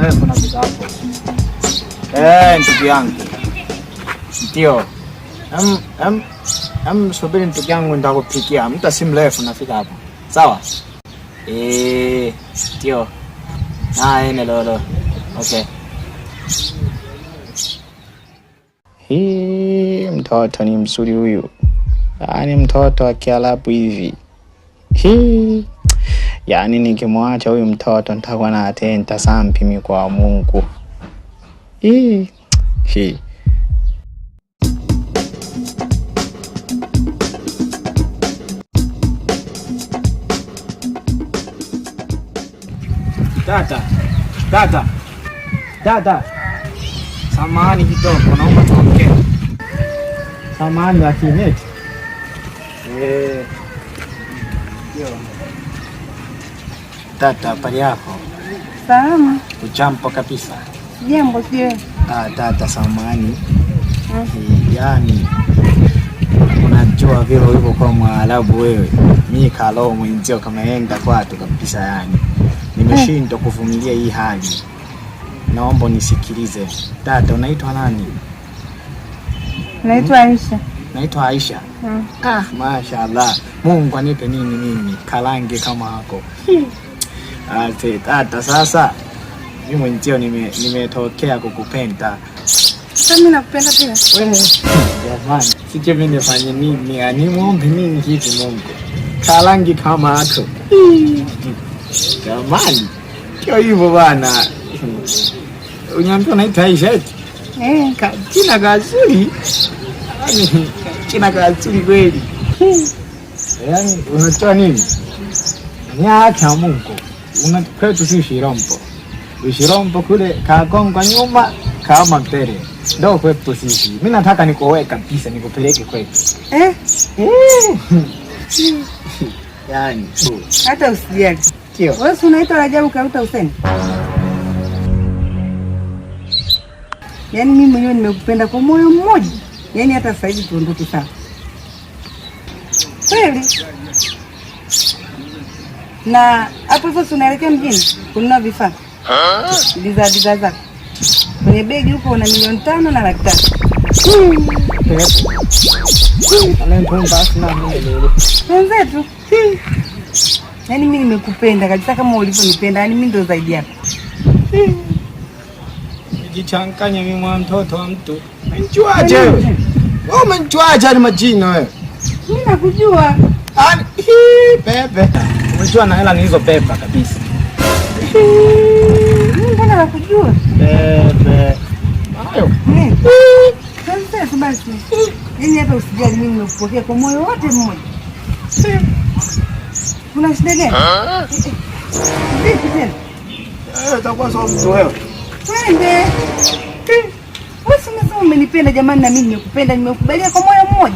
mrefu na vitabu. Ndugu yangu. Ndio. Subiri ndugu yangu nitakupikia. Muda si mrefu nafika hapo. Sawa? Ndio. Lolo. Okay. Hii mtoto ni mzuri huyu. Yaani mtoto wa Kiarabu hivi. Yaani nikimwacha huyu mtoto nitakuwa na atenta sampimi kwa Mungu. Dada. Samahani kidogo, naomba tuongee. Samahani lakini eti. Dada, pale yako. Salama. Ujambo kabisa. Jambo sio. Dada, samahani. Yaani unajua vile ulivyo kwa Mwarabu wewe. Mimi kalo mwenzio kama enda kwatu kabisa yani. Nimeshindwa kuvumilia hii hali. Naomba nisikilize. Dada, unaitwa nani? Naitwa Aisha. Naitwa Aisha. Mashaallah. Mungu anipe nini mimi kalange kama hako. Dada, sasa mimi mwenzio nimetokea kukupenda. Sasa mimi nakupenda pia. Wewe jamani, sije mimi nifanye nini? Ani muombe nini hivi Mungu? Kalange kama hako. Jamani. Kio hivyo bwana. Unyambia unaitwa Aisha eti? Jina gazuri. Jina gazuri kweli. Yaani unatoa nini? Nyaacha Mungu. Kwetu si Shirombo. Shirombo kule Kagongo nyuma kama mbele. Ndio kwetu sisi. Mimi nataka nikuoe kabisa, nikupeleke kwetu. Yaani hata usijali. Wewe unaitwa Rajabu Karuta Hussein? Yaani mimi mwenyewe nimekupenda kwa moyo mmoja. Yaani hata sasa hivi tuondoke sawa. Kweli? Na hapo hivyo tunaelekea mjini kununua vifaa. Bidhaa zako. Kwenye begi huko una 500,000 na 100,000. Wenzetu. Yaani mimi nimekupenda kabisa kama ulivyonipenda. Yaani mimi ndo zaidi yako. Jichanganya mimi mwa mtoto wa mtu. Unanijuaje wewe? Wewe umenijuaje ni majina wewe? Mimi nakujua. Pepe. Unajua na hela ni hizo pepa kabisa. Mimi mbona nakujua? Pepe. Hayo. Sasa basi. Yaani hata usijali mimi nimekupokea kwa moyo wote mmoja. Kuna shida gani? Vipi tena? Utakuwa sawa mtu wewe. Twende. Wewe umesema umenipenda jamani, na mimi nimekupenda, nimekubalia kwa moyo mmoja.